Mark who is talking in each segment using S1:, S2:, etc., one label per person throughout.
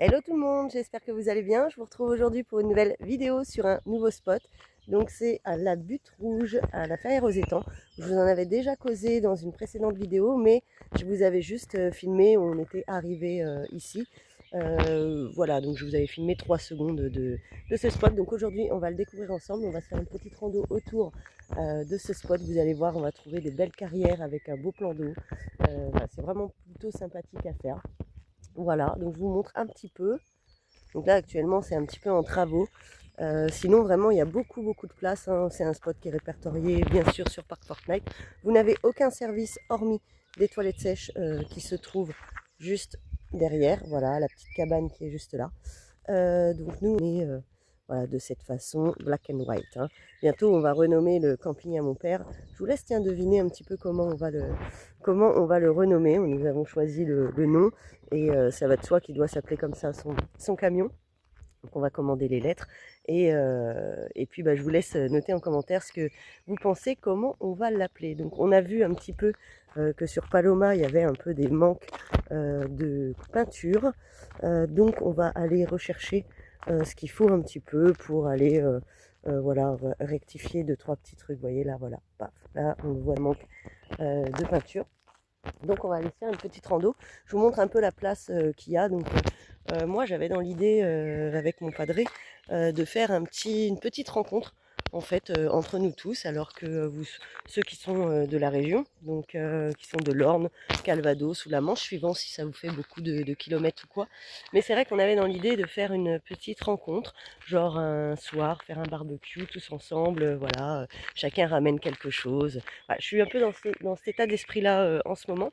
S1: Hello tout le monde, j'espère que vous allez bien. Je vous retrouve aujourd'hui pour une nouvelle vidéo sur un nouveau spot. Donc c'est à la Butte Rouge, à la Ferrière aux Étangs. Je vous en avais déjà causé dans une précédente vidéo, mais je vous avais juste filmé, on était arrivé ici. Voilà, donc je vous avais filmé 3 secondes de ce spot. Donc aujourd'hui, on va le découvrir ensemble. On va se faire une petite rando autour de ce spot. Vous allez voir, on va trouver des belles carrières avec un beau plan d'eau. Voilà, c'est vraiment plutôt sympathique à faire. Voilà, donc je vous montre un petit peu. Donc là actuellement c'est un petit peu en travaux. Sinon vraiment il y a beaucoup de place, hein. C'est un spot qui est répertorié bien sûr sur Parc Fortnite. Vous n'avez aucun service hormis des toilettes sèches qui se trouvent juste derrière. Voilà la petite cabane qui est juste là. Donc nous on est voilà, de cette façon black and white, hein. Bientôt on va renommer le camping à mon père. Je vous laisse deviner un petit peu comment on va le renommer. Nous avons choisi le nom et ça va de soi qu'il doit s'appeler comme ça son camion. Donc on va commander les lettres et puis je vous laisse noter en commentaire ce que vous pensez, comment on va l'appeler. Donc on a vu un petit peu que sur Paloma il y avait un peu des manques de peinture. Donc on va aller rechercher ce qu'il faut un petit peu pour aller voilà, rectifier 2-3 petits trucs. Vous voyez là, voilà, paf, là on voit le manque de peinture. Donc on va aller faire une petite rando. Je vous montre un peu la place qu'il y a. Donc moi j'avais dans l'idée avec mon padré de faire une petite rencontre en fait entre nous tous, alors que ceux qui sont de la région, donc qui sont de l'Orne, Calvados ou la Manche, suivant si ça vous fait beaucoup de kilomètres ou quoi. Mais c'est vrai qu'on avait dans l'idée de faire une petite rencontre, genre un soir, faire un barbecue tous ensemble, voilà, chacun ramène quelque chose. Voilà, je suis un peu dans cet état d'esprit-là en ce moment.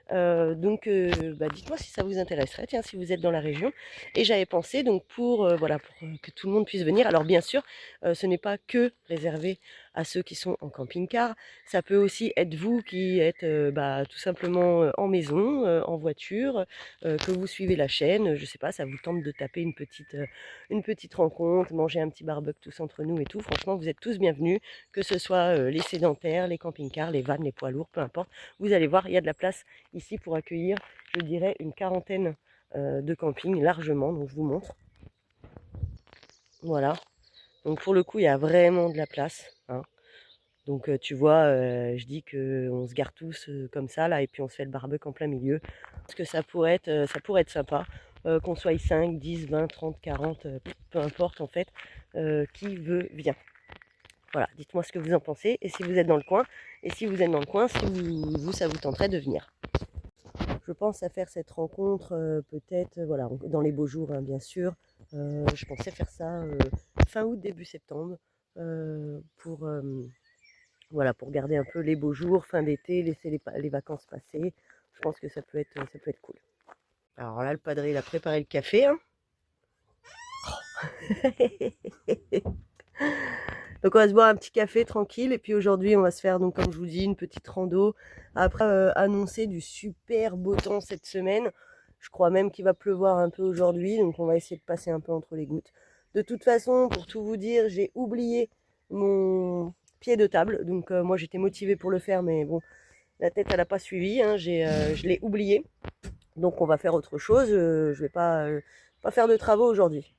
S1: Donc dites-moi si ça vous intéresserait, tiens, si vous êtes dans la région. Et j'avais pensé donc voilà, pour que tout le monde puisse venir. Alors bien sûr, ce n'est pas que réservé à ceux qui sont en camping-car. Ça peut aussi être vous qui êtes tout simplement en maison, en voiture, que vous suivez la chaîne. Je sais pas, ça vous tente de taper une petite rencontre, manger un petit barbecue tous entre nous et tout. Franchement, vous êtes tous bienvenus, que ce soit les sédentaires, les camping-cars, les vannes, les poids lourds, peu importe. Vous allez voir, il y a de la place ici pour accueillir, je dirais, une quarantaine de campings largement. Donc je vous montre. Voilà. Donc pour le coup, il y a vraiment de la place, hein. Donc tu vois, je dis qu'on se gare tous comme ça là et puis on se fait le barbecue en plein milieu. Parce que ça pourrait être sympa, qu'on soit 5, 10, 20, 30, 40, peu importe en fait, qui veut vient. Voilà, dites-moi ce que vous en pensez et si vous êtes dans le coin. Et si vous êtes dans le coin, si ça vous tenterait de venir. Je pense à faire cette rencontre peut-être voilà, dans les beaux jours, hein, bien sûr. Je pensais faire ça fin août, début septembre, voilà, pour garder un peu les beaux jours, fin d'été, laisser les vacances passer. Je pense que ça peut être cool. Alors là, le padré, il a préparé le café, hein. Donc on va se boire un petit café tranquille et puis aujourd'hui on va se faire, donc comme je vous dis, une petite rando. Après annoncer du super beau temps cette semaine. Je crois même qu'il va pleuvoir un peu aujourd'hui, donc on va essayer de passer un peu entre les gouttes. De toute façon, pour tout vous dire, j'ai oublié mon pied de table. Donc moi j'étais motivée pour le faire, mais bon, la tête elle n'a pas suivi, hein. Je l'ai oublié. Donc on va faire autre chose. Je vais pas faire de travaux aujourd'hui.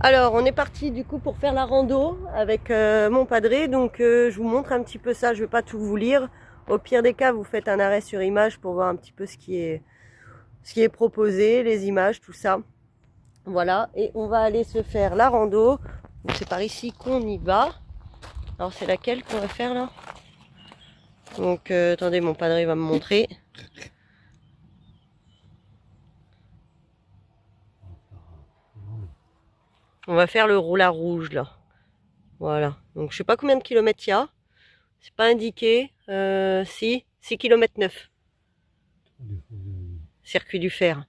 S1: Alors, on est parti du coup pour faire la rando avec mon padré. Donc, je vous montre un petit peu ça. Je ne vais pas tout vous lire. Au pire des cas, vous faites un arrêt sur image pour voir un petit peu ce qui est proposé, les images, tout ça. Voilà. Et on va aller se faire la rando. C'est par ici qu'on y va. Alors, c'est laquelle qu'on va faire là? Donc, attendez, mon padré va me montrer. On va faire le roulard rouge là. Voilà. Donc, je sais pas combien de kilomètres il y a. C'est pas indiqué. Si, 6 km 9. Circuit du fer.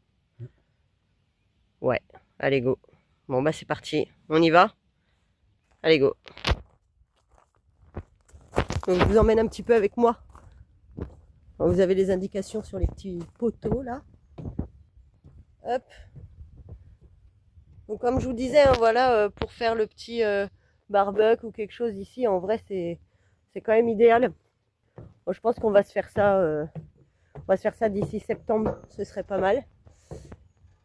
S1: Ouais, allez go. Bon bah c'est parti. On y va? Allez go. Donc je vous emmène un petit peu avec moi. Vous avez les indications sur les petits poteaux là. Hop. Donc comme je vous disais, hein, voilà, pour faire le petit barbecue ou quelque chose ici, en vrai c'est quand même idéal. Bon, je pense qu'on va se faire ça, d'ici septembre, ce serait pas mal.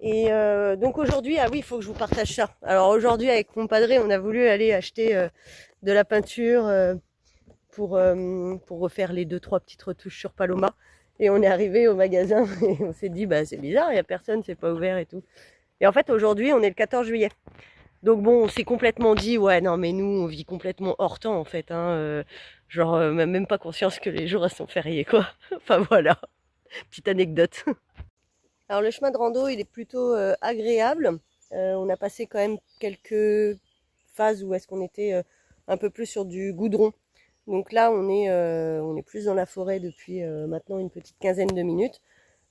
S1: Et donc aujourd'hui, ah oui, il faut que je vous partage ça. Alors aujourd'hui, avec mon padré, on a voulu aller acheter de la peinture pour refaire les 2-3 petites retouches sur Paloma. Et on est arrivé au magasin et on s'est dit, bah c'est bizarre, il n'y a personne, c'est pas ouvert et tout. Et en fait, aujourd'hui, on est le 14 juillet. Donc bon, on s'est complètement dit, ouais, non, mais nous, on vit complètement hors temps, en fait. Hein, genre, même pas conscience que les jours sont fériés, quoi. Enfin, voilà, petite anecdote. Alors, le chemin de rando, il est plutôt agréable. On a passé quand même quelques phases où est-ce qu'on était un peu plus sur du goudron. Donc là, on est plus dans la forêt depuis maintenant une petite quinzaine de minutes.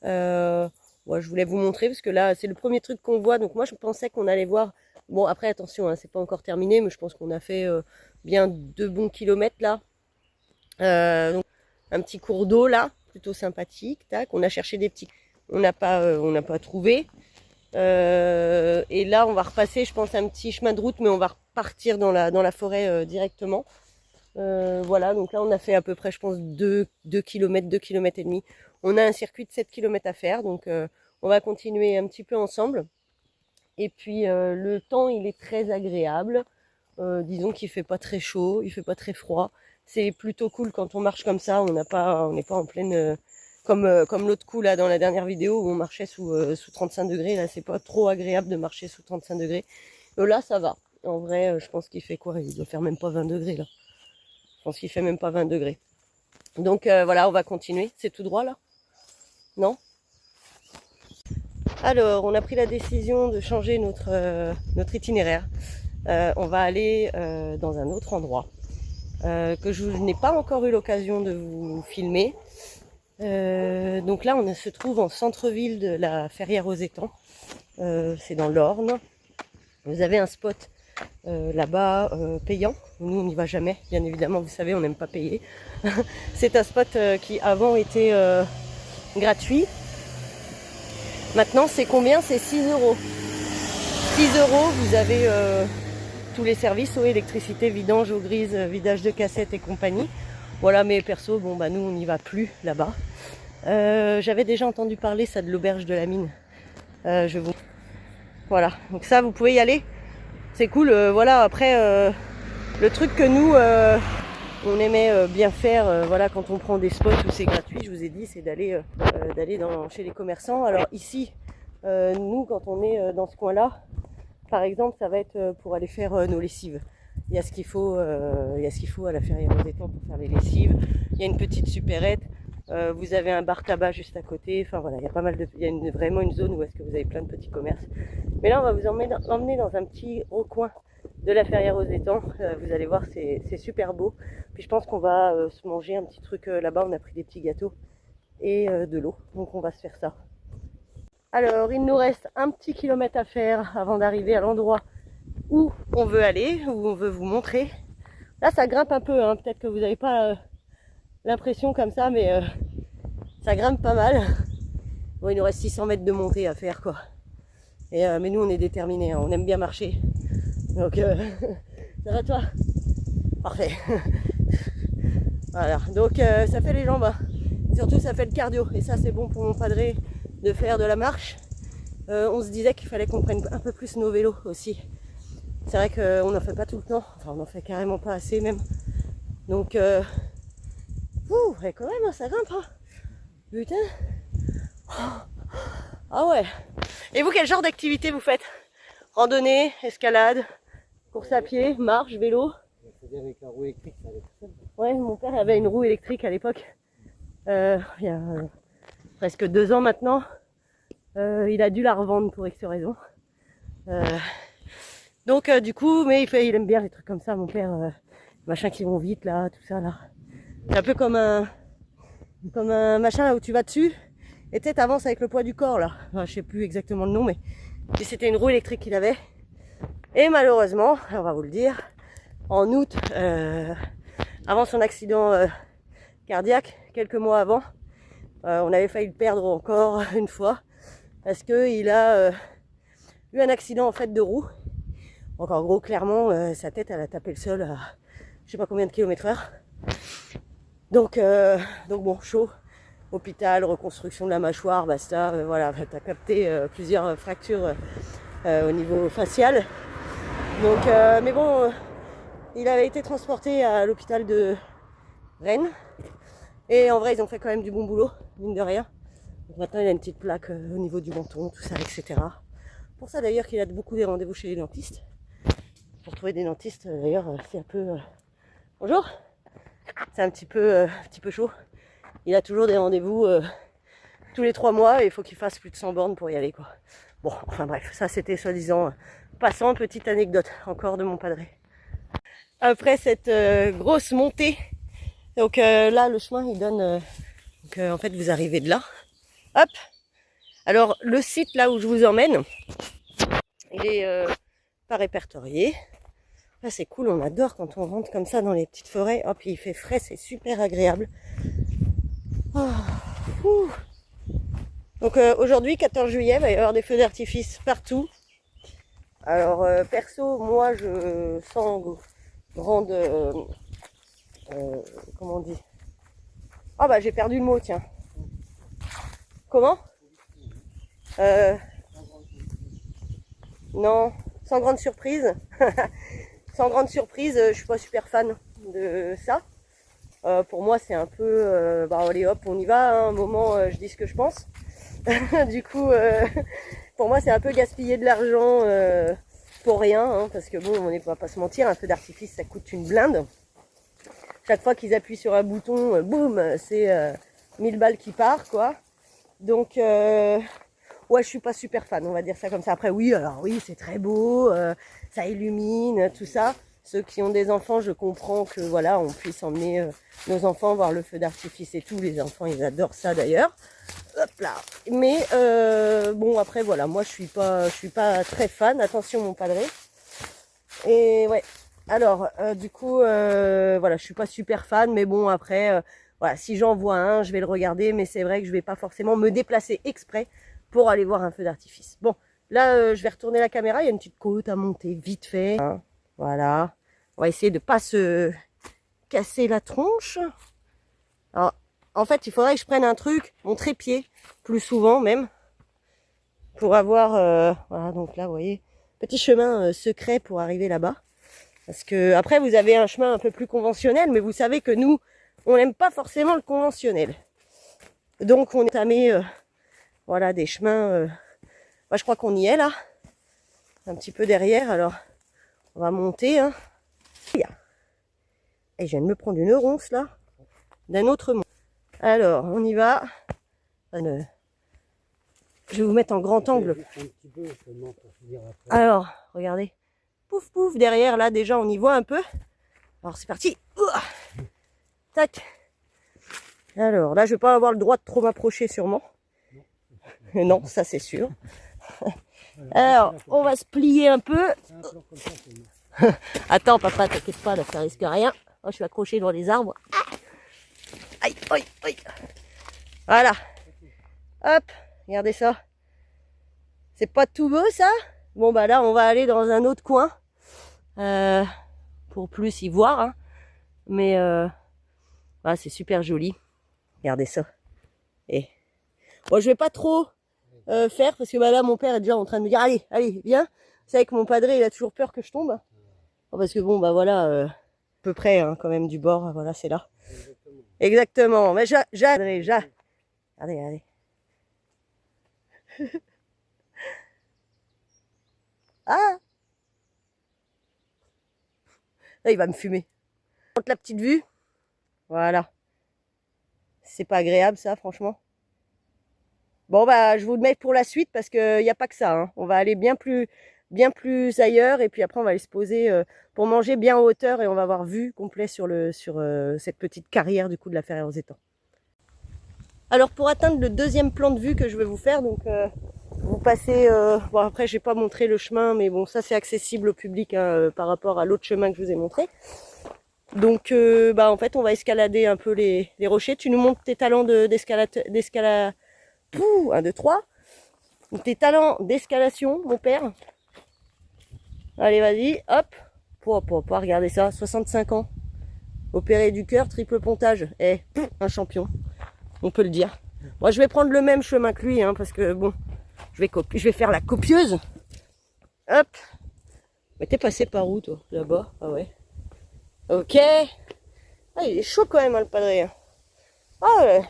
S1: Ouais, je voulais vous montrer parce que là, c'est le premier truc qu'on voit. Donc moi, je pensais qu'on allait voir. Bon, après, attention, hein, c'est pas encore terminé, mais je pense qu'on a fait bien 2 bons kilomètres là. Donc, un petit cours d'eau là, plutôt sympathique. Tac, on a cherché des petits. On n'a pas trouvé. Et là, on va repasser, je pense, un petit chemin de route, mais on va repartir dans la forêt directement. Voilà, donc là, on a fait à peu près, je pense, 2 km, 2 km et demi. On a un circuit de 7 km à faire, donc on va continuer un petit peu ensemble. Et puis le temps, il est très agréable. Disons qu'il fait pas très chaud, il fait pas très froid. C'est plutôt cool quand on marche comme ça. On n'est pas en pleine comme l'autre coup là dans la dernière vidéo où on marchait sous 35 degrés. Là, c'est pas trop agréable de marcher sous 35 degrés. Là, ça va. En vrai, je pense qu'il fait quoi? Il doit faire même pas 20 degrés là. Je pense qu'il fait même pas 20 degrés. Donc voilà, on va continuer. C'est tout droit là? Non? Alors, on a pris la décision de changer notre itinéraire. On va aller dans un autre endroit que je n'ai pas encore eu l'occasion de vous filmer. Donc là, on se trouve en centre-ville de la Ferrière aux Étangs. C'est dans l'Orne. Vous avez un spot là-bas payant. Nous, on n'y va jamais. Bien évidemment, vous savez, on n'aime pas payer. C'est un spot qui avant était gratuit. Maintenant, c'est combien? C'est 6 €. 6 €, vous avez tous les services, eau, électricité, vidange, eau grise, vidage de cassettes et compagnie. Voilà, mais perso, bon bah nous on n'y va plus là-bas. J'avais déjà entendu parler ça de l'auberge de la mine. Voilà, donc ça vous pouvez y aller. C'est cool, voilà, après le truc que nous on aimait bien faire, voilà, quand on prend des spots où c'est gratuit, je vous ai dit, c'est d'aller chez les commerçants. Alors ici, nous quand on est dans ce coin-là, par exemple, ça va être pour aller faire nos lessives. Il y a ce qu'il faut, à la Ferrière aux Étangs pour faire les lessives. Il y a une petite supérette. Vous avez un bar tabac juste à côté. Enfin voilà, il y a pas mal de, vraiment une zone où est-ce que vous avez plein de petits commerces. Mais là, on va vous emmener dans un petit recoin de la Ferrière aux Étangs. Vous allez voir, c'est super beau. Puis je pense qu'on va se manger un petit truc là-bas. On a pris des petits gâteaux et de l'eau. Donc on va se faire ça. Alors, il nous reste un petit kilomètre à faire avant d'arriver à l'endroit où on veut aller, où on veut vous montrer. Là, ça grimpe un peu, hein. Peut-être que vous n'avez pas l'impression comme ça, mais ça grimpe pas mal. Bon, il nous reste 600 mètres de montée à faire, quoi. Et, mais nous, on est déterminés, hein. On aime bien marcher. Donc, ça va toi? Parfait. Voilà, donc ça fait les jambes, hein. Et surtout, ça fait le cardio. Et ça, c'est bon pour mon padré de faire de la marche. On se disait qu'il fallait qu'on prenne un peu plus nos vélos aussi. C'est vrai qu'on n'en fait pas tout le temps, enfin on n'en fait carrément pas assez même. Donc, et quand même, ça grimpe, hein. Putain. Ah ouais. Et vous, quel genre d'activité vous faites? Randonnée, escalade, course à pied, marche, vélo?
S2: Avec la roue électrique, ça allait tout seul.
S1: Ouais, mon père avait une roue électrique à l'époque. Il y a presque 2 ans maintenant. Il a dû la revendre pour X raison. Donc du coup, mais il aime bien les trucs comme ça, mon père, machin qui vont vite là, tout ça là. C'est un peu comme un machin là où tu vas dessus et tu avances avec le poids du corps là. Enfin, je sais plus exactement le nom, mais c'était une roue électrique qu'il avait. Et malheureusement, on va vous le dire, en août, avant son accident cardiaque, quelques mois avant, on avait failli le perdre encore une fois parce que il a eu un accident en fait de roue. Donc en gros, clairement, sa tête, elle a tapé le sol à je sais pas combien de km/h. Donc bon, chaud. hôpital, reconstruction de la mâchoire, basta, voilà, t'as capté plusieurs fractures au niveau facial. Donc, mais bon, il avait été transporté à l'hôpital de Rennes. Et en vrai, ils ont fait quand même du bon boulot, mine de rien. Donc maintenant, il a une petite plaque au niveau du menton, tout ça, etc. Pour ça d'ailleurs qu'il a beaucoup des rendez-vous chez les dentistes. Pour trouver des dentistes, d'ailleurs, c'est un peu... Bonjour. C'est un petit peu chaud. Il a toujours des rendez-vous tous les 3 mois et il faut qu'il fasse plus de 100 bornes pour y aller, quoi. Bon, enfin bref, ça c'était soi-disant passant, petite anecdote encore de mon padré. Après cette grosse montée, donc là le chemin il donne, en fait vous arrivez de là, hop. Alors le site là où je vous emmène, il est pas répertorié. Là c'est cool, on adore quand on rentre comme ça dans les petites forêts, hop il fait frais, c'est super agréable. Oh, donc aujourd'hui 14 juillet, il va y avoir des feux d'artifice partout. Alors perso, moi je sens grande... comment on dit? Ah bah j'ai perdu le mot, tiens. Comment? Non, sans grande surprise. Sans grande surprise, je suis pas super fan de ça. Pour moi c'est un peu... bah allez hop, on y va, hein, un moment je dis ce que je pense. Du coup, pour moi c'est un peu gaspiller de l'argent pour rien, hein, parce que bon, on va pas se mentir, un feu d'artifice ça coûte une blinde. Chaque fois qu'ils appuient sur un bouton, boum, c'est 1000 balles qui part, quoi. Donc, ouais, je suis pas super fan, on va dire ça comme ça. Après, oui, alors oui, c'est très beau, ça illumine, tout ça. Ceux qui ont des enfants, je comprends que voilà, on puisse emmener nos enfants voir le feu d'artifice et tout. Les enfants, ils adorent ça d'ailleurs. Hop là. Mais bon, après voilà, moi je suis pas très fan. Attention mon padré. Et ouais. Alors du coup, voilà, je suis pas super fan, mais bon après, voilà, si j'en vois un, je vais le regarder. Mais c'est vrai que je vais pas forcément me déplacer exprès pour aller voir un feu d'artifice. Bon, là, je vais retourner la caméra. Il y a une petite côte à monter vite fait. Hein, voilà. On va essayer de pas se casser la tronche. Alors, en fait, il faudrait que je prenne un truc, mon trépied, plus souvent même, pour avoir, voilà, donc là, vous voyez, petit chemin secret pour arriver là-bas. Parce que après, vous avez un chemin un peu plus conventionnel, mais vous savez que nous, on n'aime pas forcément le conventionnel. Donc, on est tamé, voilà, des chemins. Bah, je crois qu'on y est là, un petit peu derrière. Alors, on va monter. Hein. Et je viens de me prendre une ronce là, d'un autre monde. Alors, on y va. Je vais vous mettre en grand angle. Alors, regardez. Pouf, pouf, derrière, là, déjà, on y voit un peu. Alors, c'est parti. Tac. Alors, là, je vais pas avoir le droit de trop m'approcher, sûrement. Non, ça, c'est sûr. Alors, on va se plier un peu. Attends, papa, t'inquiète pas, là, ça risque rien. Oh, je suis accroché dans les arbres. Aïe, aïe, aïe. Voilà. Hop, regardez ça. C'est pas tout beau, ça? Bon, bah là, on va aller dans un autre coin. Pour plus y voir. Hein. Mais, ah, c'est super joli. Regardez ça. Et bon, je vais pas trop faire, parce que bah, là, mon père est déjà en train de me dire, allez, allez, viens. C'est vrai que mon padré, il a toujours peur que je tombe. Parce que bon, bah voilà, à peu près, hein, quand même, du bord. Voilà, c'est là. Exactement. Mais regardez, regardez. Ah! Là, il va me fumer. La petite vue. Voilà. C'est pas agréable, ça, franchement. Bon, bah, je vous le mets pour la suite parce qu'il n'y a pas que ça. Hein. On va aller bien plus ailleurs. Et puis après, on va aller se poser pour manger bien en hauteur. Et on va avoir vue complet sur cette petite carrière du coup de la Ferrière aux Étangs. Alors, pour atteindre le deuxième plan de vue que je vais vous faire, donc vous passez... bon, après, je vais pas montrer le chemin, mais bon, ça, c'est accessible au public hein, par rapport à l'autre chemin que je vous ai montré. Donc, bah, en fait, on va escalader un peu les rochers. Tu nous montres tes talents d'escalade. 1, 2, 3. Tes talents d'escalation, mon père. Allez, vas-y, hop. Pas regarder ça, 65 ans. Opéré du cœur, triple pontage. Un champion. on peut le dire. Moi, je vais prendre le même chemin que lui, hein, parce que bon, je vais faire la copieuse. Hop. Mais t'es passé par où, toi? Là-bas? Ah ouais. Ok. Ah, il est chaud quand même, hein, le padré. Hein. Ah ouais.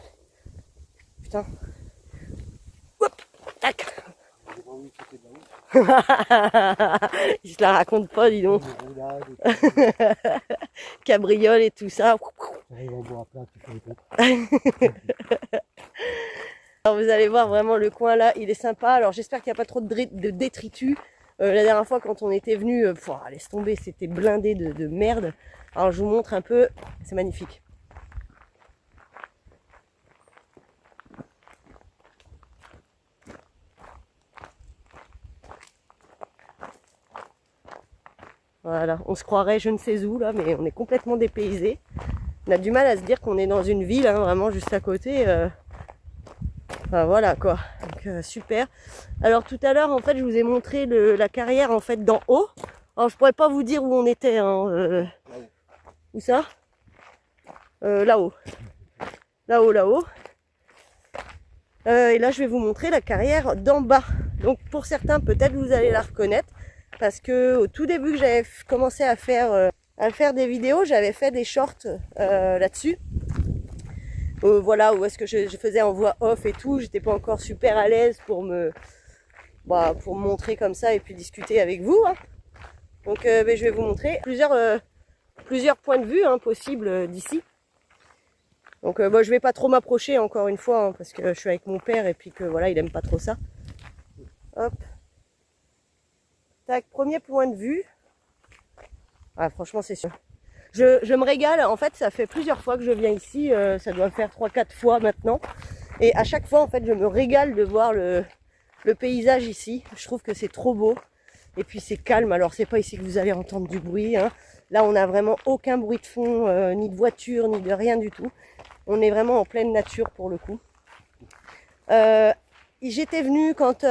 S1: Putain. Hop. Tac. Il se la raconte pas, dis donc. Cabriole et tout ça. Alors vous allez voir vraiment le coin là, il est sympa. Alors j'espère qu'il n'y a pas trop de détritus. La dernière fois quand on était venu, laisse tomber, c'était blindé de merde. Alors je vous montre un peu, c'est magnifique. Voilà, on se croirait je ne sais où là, mais on est complètement dépaysé. On a du mal à se dire qu'on est dans une ville, hein, vraiment juste à côté. Enfin voilà quoi, donc super. Alors tout à l'heure en fait je vous ai montré la carrière en fait d'en haut. Alors je pourrais pas vous dire où on était, hein, où ça là-haut. Là-haut. Et là je vais vous montrer la carrière d'en bas. Donc pour certains peut-être vous allez la reconnaître. Parce que au tout début que j'avais commencé à faire des vidéos, j'avais fait des shorts là-dessus. Voilà, où est-ce que je faisais en voix off et tout. J'étais pas encore super à l'aise pour me montrer comme ça et puis discuter avec vous. Hein. Donc je vais vous montrer plusieurs points de vue hein, possibles d'ici. Donc je vais pas trop m'approcher encore une fois hein, parce que je suis avec mon père et puis que voilà, il aime pas trop ça. Hop. Tac, premier point de vue. Ah, franchement, c'est sûr. Je me régale. En fait, ça fait plusieurs fois que je viens ici. Ça doit faire 3-4 fois maintenant. Et à chaque fois, en fait, je me régale de voir le paysage ici. Je trouve que c'est trop beau. Et puis, c'est calme. Alors, c'est pas ici que vous allez entendre du bruit. Hein. Là, on n'a vraiment aucun bruit de fond, ni de voiture, ni de rien du tout. On est vraiment en pleine nature pour le coup. J'étais venue quand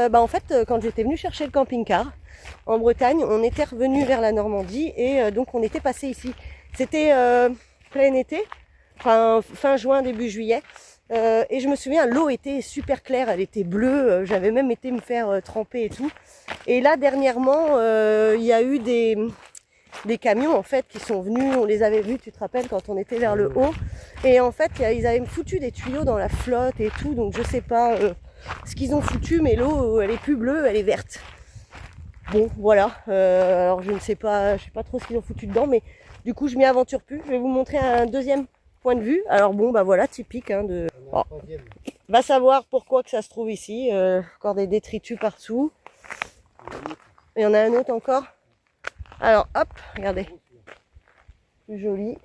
S1: j'étais venue chercher le camping-car en Bretagne, on était revenu vers la Normandie et donc on était passé ici. C'était plein été, fin juin, début juillet. Et je me souviens, l'eau était super claire, elle était bleue. J'avais même été me faire tremper et tout. Et là, dernièrement, il y a eu des camions en fait qui sont venus. On les avait vus, tu te rappelles, quand on était vers le haut. Et en fait, ils avaient foutu des tuyaux dans la flotte et tout. Donc je sais pas ce qu'ils ont foutu, mais l'eau, elle est plus bleue, elle est verte. Bon, voilà. Alors je sais pas trop ce qu'ils ont foutu dedans, mais du coup je m'y aventure plus. Je vais vous montrer un deuxième point de vue. Alors bon, bah voilà, typique. Hein, va savoir pourquoi que ça se trouve ici. Encore des détritus partout. Il y en a un autre encore. Alors hop, regardez. Plus joli.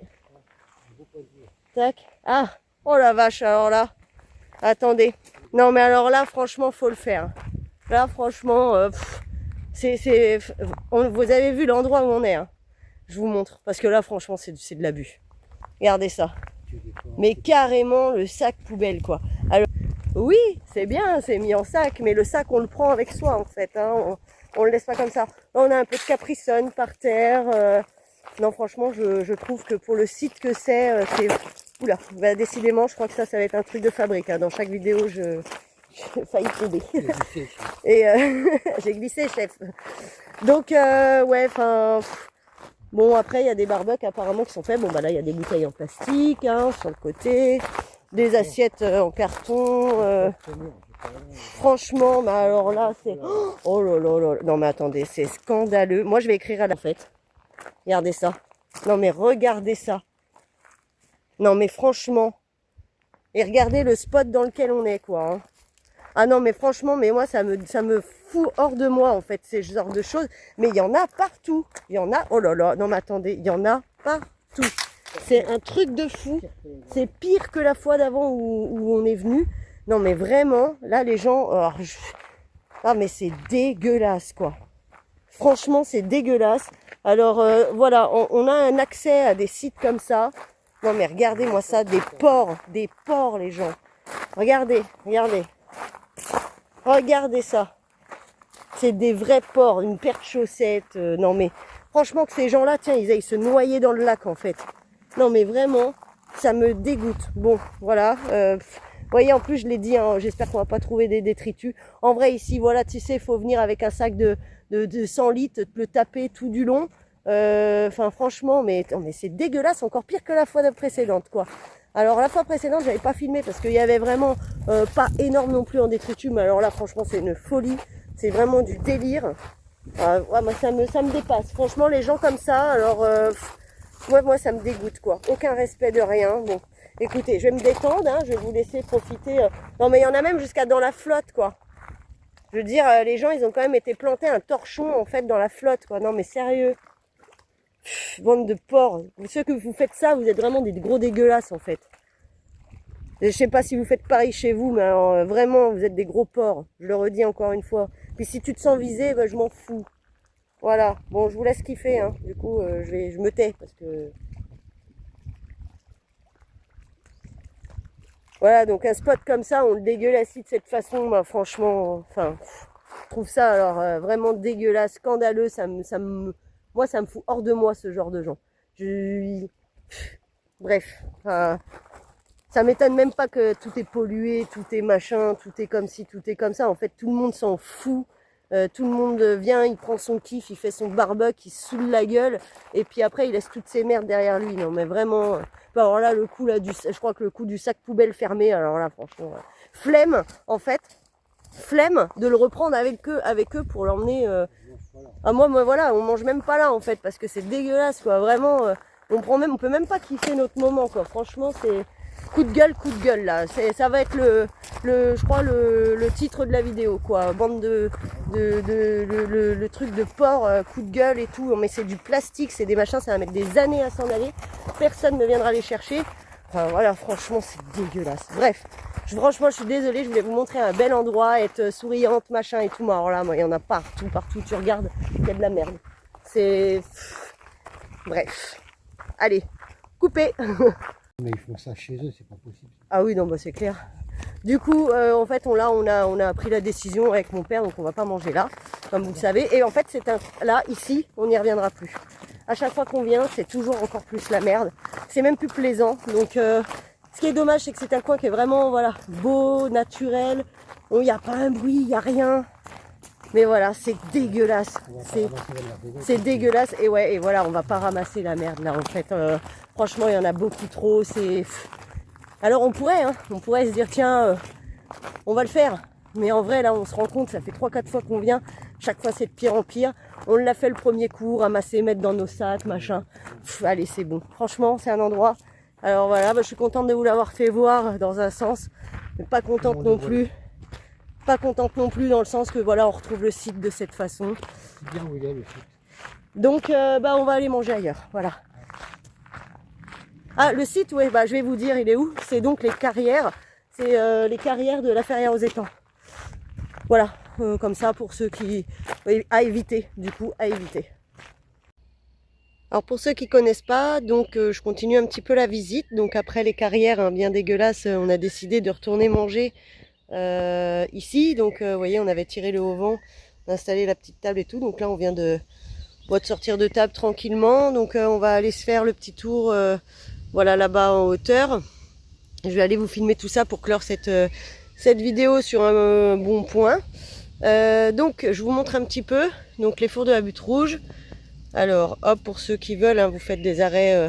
S1: Tac. Ah, oh la vache, alors là. Attendez. Non mais alors là, franchement, faut le faire. Là, franchement, vous avez vu l'endroit où on est. Hein. Je vous montre. Parce que là, franchement, c'est de l'abus. Regardez ça. Mais carrément le sac poubelle, quoi. Alors, oui, c'est bien, c'est mis en sac. Mais le sac, on le prend avec soi, en fait. Hein. On le laisse pas comme ça. Là, on a un peu de Capri-Sun par terre. Non, franchement, je trouve que pour le site que c'est... Oula, bah, décidément, je crois que ça va être un truc de fabrique. Hein. Dans chaque vidéo, j'ai failli tomber. Et j'ai glissé, chef. Donc, ouais, enfin... Bon, après, il y a des barbecues apparemment qui sont faits. Bon, bah là, il y a des bouteilles en plastique hein, sur le côté. Des assiettes en carton. Franchement, bah alors là, c'est... Oh là là là. Non, mais attendez, c'est scandaleux. Moi, je vais écrire à la fête. Regardez ça. Non, mais regardez ça. Non, mais franchement. Et regardez le spot dans lequel on est, quoi. Hein. Ah non, mais franchement, mais moi, ça me fout hors de moi, en fait, ces genres de choses. Mais il y en a partout. Il y en a... Oh là là. Non, mais attendez. Il y en a partout. C'est un truc de fou. C'est pire que la fois d'avant où on est venu. Non, mais vraiment, là, les gens... Ah, mais c'est dégueulasse, quoi. Franchement, c'est dégueulasse. Alors, voilà, on a un accès à des sites comme ça. Non, mais regardez-moi ça, des porcs, les gens. Regardez. Regardez ça. C'est des vrais porcs, une paire de chaussettes. Non, mais franchement, que ces gens-là, tiens, ils aillent se noyer dans le lac, en fait. Non, mais vraiment, ça me dégoûte. Bon, voilà. voyez, en plus, je l'ai dit, hein, j'espère qu'on va pas trouver des détritus. En vrai, ici, voilà, tu sais, il faut venir avec un sac de 100 litres, le taper tout du long. Enfin, franchement, mais c'est dégueulasse, encore pire que la fois précédente, quoi. Alors, la fois précédente, j'avais pas filmé parce qu'il y avait vraiment pas énorme non plus en détritus. Mais alors là, franchement, c'est une folie. C'est vraiment du délire. Ouais, moi, ça me dépasse. Franchement, les gens comme ça, alors, moi, ça me dégoûte, quoi. Aucun respect de rien. Bon, écoutez, je vais me détendre, hein, je vais vous laisser profiter. Non, mais il y en a même jusqu'à dans la flotte, quoi. Je veux dire, les gens, ils ont quand même été plantés un torchon, en fait, dans la flotte, quoi. Non, mais sérieux. Bande de porcs. Ceux que vous faites ça, vous êtes vraiment des gros dégueulasses, en fait. Je sais pas si vous faites pareil chez vous, mais alors, vraiment, vous êtes des gros porcs. Je le redis encore une fois. Puis si tu te sens visé, ben, je m'en fous. Voilà. Bon, je vous laisse kiffer, hein. Du coup, je me tais, parce que... Voilà, donc un spot comme ça, on le dégueulasse de cette façon, bah, franchement, enfin, je trouve ça alors vraiment dégueulasse, scandaleux, moi ça me fout hors de moi ce genre de gens. Bref, ça m'étonne même pas que tout est pollué, tout est machin, tout est comme ci, tout est comme ça. En fait, tout le monde s'en fout. Tout le monde vient, il prend son kiff, il fait son barbecue, il se saoule la gueule, et puis après il laisse toutes ses merdes derrière lui. Non mais vraiment, alors là le coup là je crois que le coup du sac poubelle fermé, alors là franchement, flemme en fait, flemme de le reprendre avec eux pour l'emmener. Ah moi voilà, on mange même pas là en fait parce que c'est dégueulasse quoi, vraiment. On peut même pas kiffer notre moment quoi. Franchement c'est coup de gueule là. Ça va être je crois le titre de la vidéo quoi. Bande le truc de porc, coup de gueule et tout. Mais c'est du plastique, c'est des machins, ça va mettre des années à s'en aller. Personne ne viendra les chercher. Enfin voilà, franchement c'est dégueulasse. Bref, franchement je suis désolée, je voulais vous montrer un bel endroit, être souriante, machin et tout. Mais alors là, moi il y en a partout, tu regardes, il y a de la merde. C'est... Bref. Allez, coupez.
S2: Mais ils font ça chez eux, c'est pas possible.
S1: Ah oui, non, bah c'est clair. Du coup, en fait, on a pris la décision avec mon père, donc on va pas manger là, comme vous le savez. Et en fait, là, ici, on n'y reviendra plus. À chaque fois qu'on vient, c'est toujours encore plus la merde. C'est même plus plaisant. Donc, ce qui est dommage, c'est que c'est un coin qui est vraiment, voilà, beau, naturel. Il n'y a pas un bruit, il n'y a rien. Mais voilà, c'est dégueulasse. C'est dégueulasse. Et ouais, et voilà, on va pas ramasser la merde là en fait. Franchement, il y en a beaucoup trop. Alors on pourrait se dire tiens, on va le faire. Mais en vrai, là, on se rend compte, ça fait 3-4 fois qu'on vient. Chaque fois, c'est de pire en pire. On l'a fait le premier coup, ramasser, mettre dans nos sacs, machin. Allez, c'est bon. Franchement, c'est un endroit. Alors voilà, je suis contente de vous l'avoir fait voir dans un sens. Mais pas contente non plus. Pas contente non plus dans le sens que voilà, on retrouve le site de cette façon.
S2: C'est bien où il est le site.
S1: Donc on va aller manger ailleurs, voilà. Ah le site, ouais, je vais vous dire il est où. C'est donc les carrières. C'est les carrières de la Ferrière aux Étangs. Voilà, comme ça pour ceux qui... à éviter, du coup, à éviter. Alors pour ceux qui connaissent pas, donc je continue un petit peu la visite. Donc après les carrières hein, bien dégueulasses, on a décidé de retourner manger ici. Donc vous voyez, on avait tiré le haut-vent, installé la petite table et tout. Donc là on vient de sortir de table tranquillement. Donc on va aller se faire le petit tour voilà là-bas en hauteur. Je vais aller vous filmer tout ça pour clore cette vidéo sur un bon point. Donc je vous montre un petit peu donc les fours de la Butte Rouge. Alors hop, pour ceux qui veulent hein, vous faites des arrêts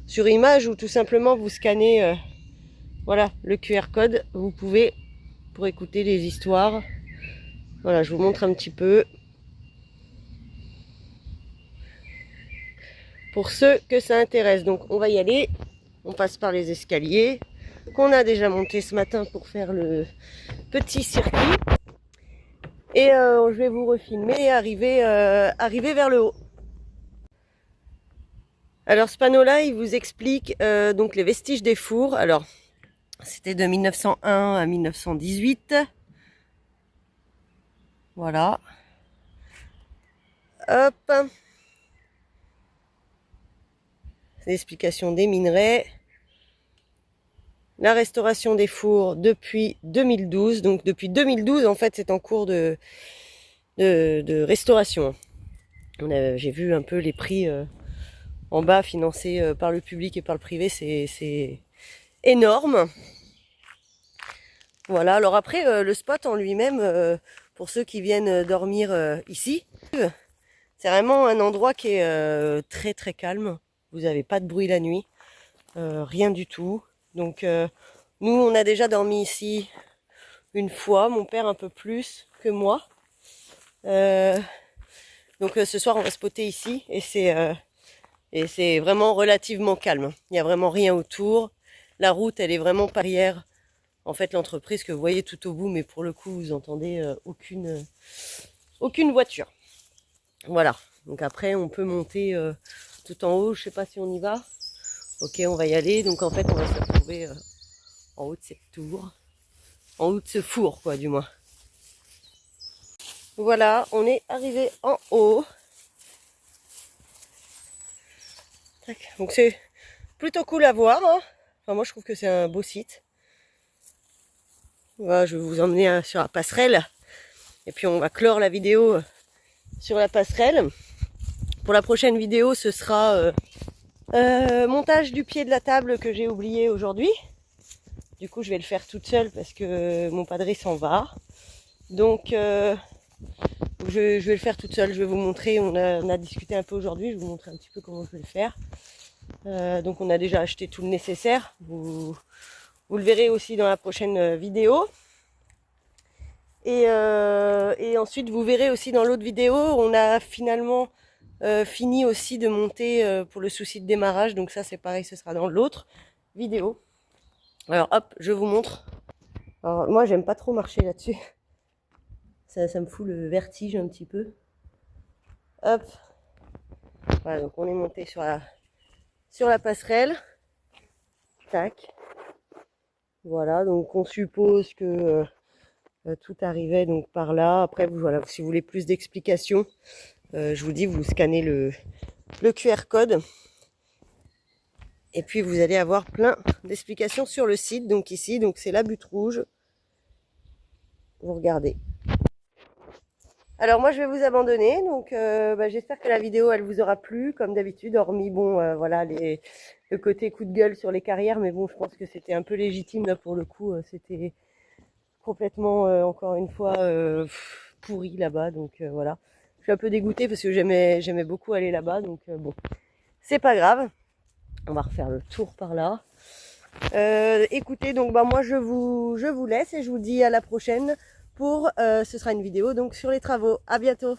S1: sur image ou tout simplement vous scannez voilà le QR code, vous pouvez pour écouter les histoires. Voilà, je vous montre un petit peu pour ceux que ça intéresse. Donc on va y aller, on passe par les escaliers qu'on a déjà monté ce matin pour faire le petit circuit et je vais vous refilmer et arriver vers le haut. Alors ce panneau là il vous explique donc les vestiges des fours. Alors c'était de 1901 à 1918, voilà, hop, l'explication des minerais. La restauration des fours depuis 2012. Donc depuis 2012, en fait, c'est en cours de restauration. J'ai vu un peu les prix en bas financés par le public et par le privé. C'est énorme. Voilà, alors après, le spot en lui-même, pour ceux qui viennent dormir ici, c'est vraiment un endroit qui est très très calme. Vous n'avez pas de bruit la nuit, rien du tout. Donc nous, on a déjà dormi ici une fois, mon père un peu plus que moi. Donc ce soir, on va spotter ici et c'est vraiment relativement calme. Il n'y a vraiment rien autour. La route, elle est vraiment pas arrière. En fait, l'entreprise que vous voyez tout au bout, mais pour le coup, vous entendez aucune voiture. Voilà. Donc après, on peut monter tout en haut. Je sais pas si on y va. Ok, on va y aller. Donc en fait, on va se retrouver en haut de cette tour, en haut de ce four, quoi, du moins. Voilà, on est arrivé en haut. Tac. Donc c'est plutôt cool à voir, hein. Enfin, moi, je trouve que c'est un beau site. Voilà, je vais vous emmener sur la passerelle. Et puis on va clore la vidéo sur la passerelle. Pour la prochaine vidéo, ce sera montage du pied de la table que j'ai oublié aujourd'hui. Du coup, je vais le faire toute seule parce que mon padré s'en va. Donc, je vais le faire toute seule. Je vais vous montrer. On a discuté un peu aujourd'hui. Je vais vous montrer un petit peu comment je vais le faire. Donc, on a déjà acheté tout le nécessaire. Vous le verrez aussi dans la prochaine vidéo. Et ensuite, vous verrez aussi dans l'autre vidéo, on a finalement fini aussi de monter pour le souci de démarrage. Donc ça, c'est pareil, ce sera dans l'autre vidéo. Alors hop, je vous montre. Alors moi, j'aime pas trop marcher là-dessus. Ça me fout le vertige un petit peu. Hop. Voilà, donc on est monté sur la passerelle. Tac. Voilà, donc on suppose que tout arrivait donc par là. Après, voilà, si vous voulez plus d'explications, je vous dis, vous scannez le QR code. Et puis vous allez avoir plein d'explications sur le site. Donc ici, donc c'est la butte rouge. Vous regardez. Alors moi je vais vous abandonner. Donc j'espère que la vidéo elle vous aura plu comme d'habitude. Hormis voilà le côté coup de gueule sur les carrières. Mais bon, je pense que c'était un peu légitime là pour le coup. C'était complètement encore une fois pourri là-bas. Donc voilà. Je suis un peu dégoûtée parce que j'aimais beaucoup aller là-bas. Donc bon, c'est pas grave. On va refaire le tour par là. Écoutez, donc moi je vous laisse et je vous dis à la prochaine pour ce sera une vidéo donc sur les travaux. À bientôt.